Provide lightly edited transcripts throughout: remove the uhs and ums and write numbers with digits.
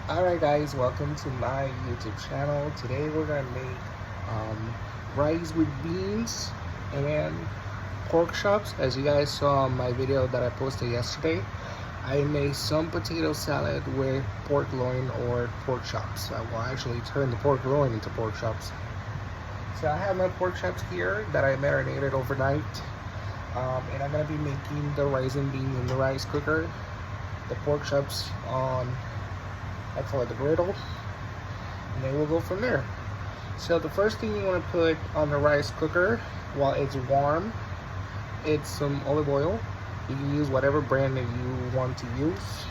Alright guys, welcome to my YouTube channel. Today we're gonna make rice with beans and pork chops. As you guys saw in my video that I posted yesterday, I made some potato salad with pork loin or pork chops. I will actually turn the pork loin into pork chops. So I have my pork chops here that I marinated overnight, and I'm gonna be making the rice and beans in the rice cooker, the pork chops on, I call it the griddle, and then we'll go from there. So the first thing you want to put on the rice cooker while it's warm, it's some olive oil. You can use whatever brand that you want to use.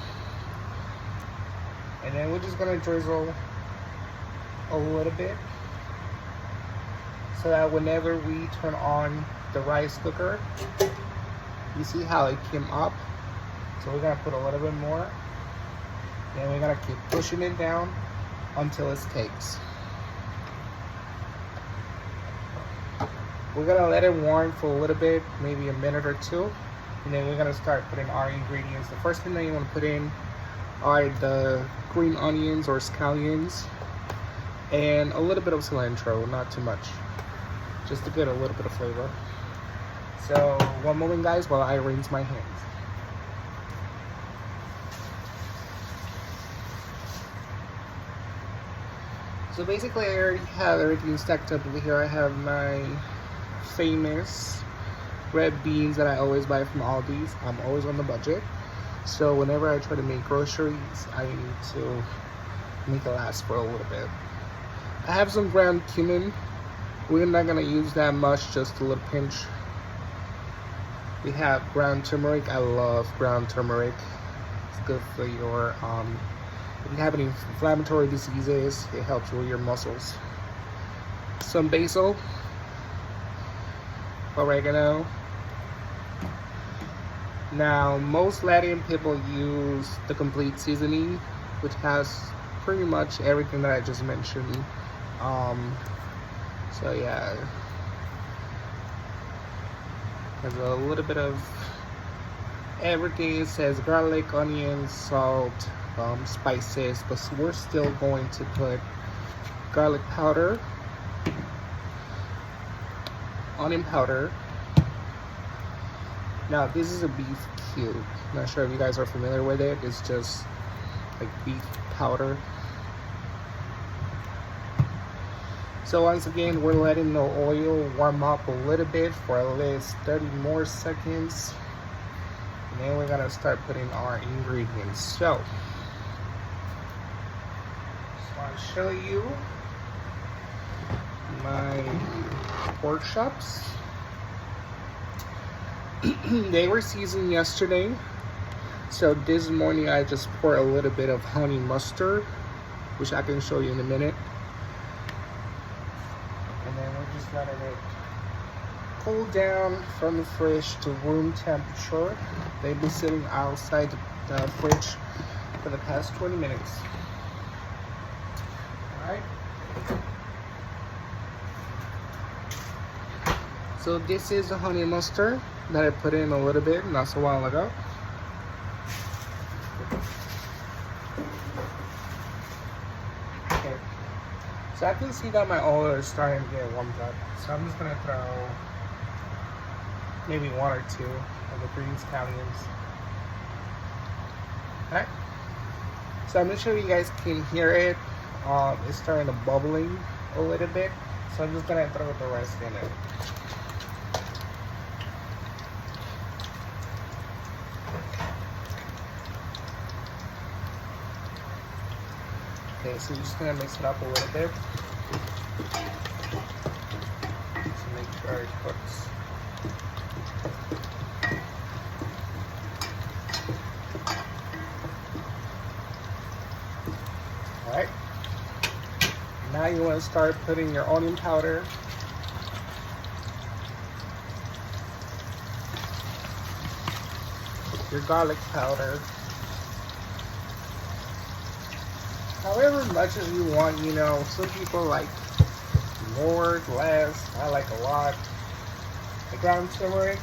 And then we're just going to drizzle a little bit so that whenever we turn on the rice cooker, you see how it came up. So we're going to put a little bit more. And we're gonna keep pushing it down until it cakes. We're gonna let it warm for a little bit, maybe a minute or two, and then we're gonna start putting our ingredients. The first thing that you wanna put in are the green onions or scallions and a little bit of cilantro, not too much, just to get a little bit of flavor. So one moment guys while I rinse my hands. So basically I already have everything stacked up over here. I have my famous red beans that I always buy from Aldi's. I'm always on the budget. So whenever I try to make groceries, I need to make it last for a little bit. I have some ground cumin. We're not gonna use that much, just a little pinch. We have ground turmeric. I love ground turmeric. It's good for your if you have any inflammatory diseases, it helps with your muscles. Some basil, oregano. Now, most Latin people use the complete seasoning, which has pretty much everything that I just mentioned. So yeah, there's a little bit of everything. It says garlic, onions, salt, spices, but we're still going to put garlic powder, onion powder. Now this is a beef cube. Not sure if you guys are familiar with it. It's just like beef powder. So once again, we're letting the oil warm up a little bit for at least 30 more seconds, and then we're gonna start putting our ingredients. So I'll show you my pork chops. They were seasoned yesterday, so this morning I just poured a little bit of honey mustard, which I can show you in a minute, and then we're just letting it cool down from the fridge to room temperature. They've been sitting outside the fridge for the past 20 minutes. Alright, so this is the honey mustard that I put in a little bit not so while ago. Okay, so I can see that my oil is starting to get warmed up, so I'm just gonna throw maybe one or two of the green scallions. Alright, so I'm not sure you guys can hear it. It's starting to bubbling a little bit, so I'm just gonna throw the rest in it. Okay, so you're just gonna mix it up a little bit to make sure it cooks. Alright, now you want to start putting your onion powder, your garlic powder, however much as you want. You know, some people like more, less. I like a lot. The ground turmeric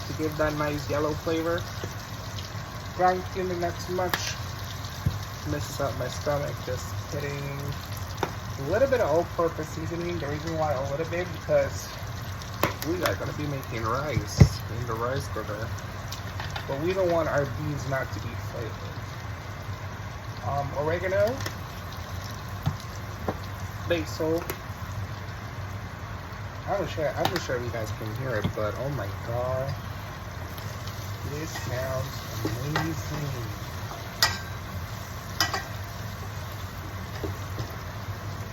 to give that nice yellow flavor. Ground cumin, not too much. messes up my stomach. Just putting a little bit of all-purpose seasoning. The reason why a little bit, because we are going to be making rice in the rice cooker, but we don't want our beans not to be flavored. Oregano, basil. I'm not sure if you guys can hear it, but oh my god, this sounds amazing.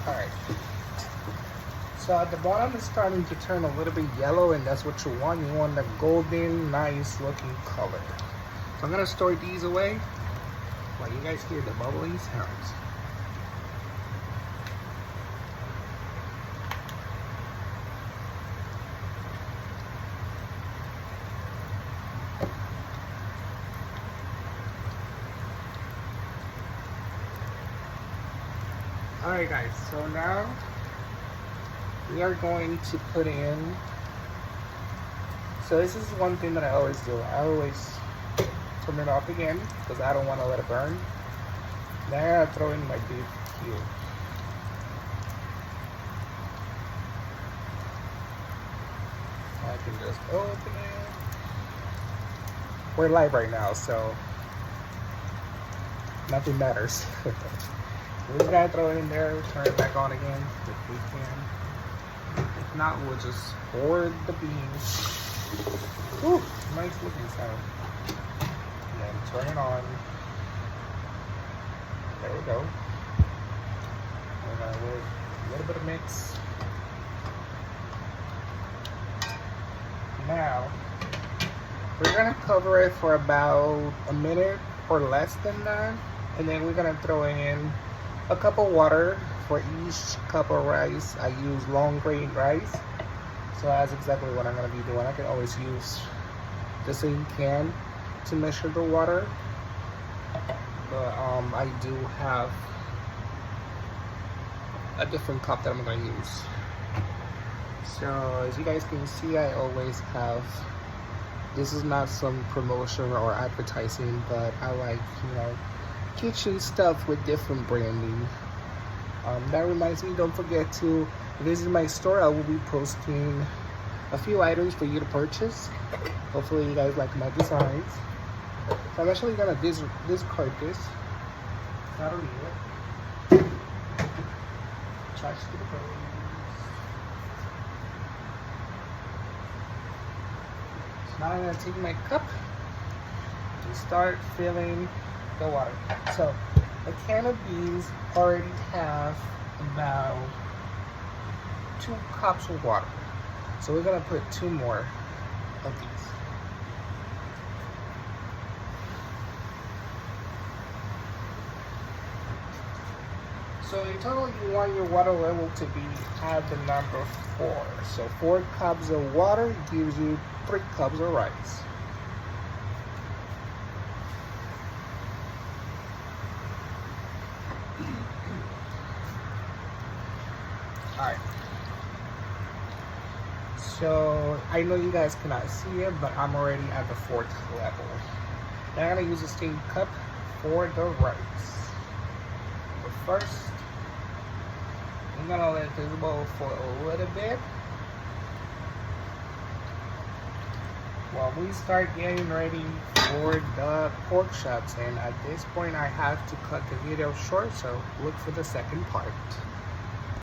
Alright, so at the bottom it's starting to turn a little bit yellow, and that's what you want. You want the golden, nice looking color. So I'm gonna store these away while you guys hear the bubbling sounds. Alright guys, so now we are going to put in, so this is one thing that I always do. I always turn it off again because I don't want to let it burn. Then I throw in my beef cube. I can just open it. We're live right now, so nothing matters. We just gotta throw it in there, turn it back on again if we can. If not, we'll just pour the beans. Ooh, nice looking sound. And then turn it on. There we go. And a little bit of mix. Now, we're gonna cover it for about a minute or less than that. And then we're gonna throw in a cup of water for each cup of rice. I use long grain rice, so that's exactly what I'm going to be doing. I can always use the same can to measure the water, but I do have a different cup that I'm going to use. So as you guys can see, I always have, this is not some promotion or advertising, but I like, kitchen stuff with different branding. That reminds me, don't forget to visit my store. I will be posting a few items for you to purchase. Hopefully you guys like my designs. So I'm actually gonna discard this. I don't need it. Charge to the pros. So now I'm gonna take my cup and start filling the water. So a can of beans already have about 2 cups of water. So we're gonna put 2 more of these. So in total, you want your water level to be at the number 4. So 4 cups of water gives you 3 cups of rice. Alright, so I know you guys cannot see it, but I'm already at the 4th level. Now I'm going to use the same cup for the rice. But first, I'm going to let this boil for a little bit while we start getting ready for the pork chops. And at this point, I have to cut the video short, so look for the second part.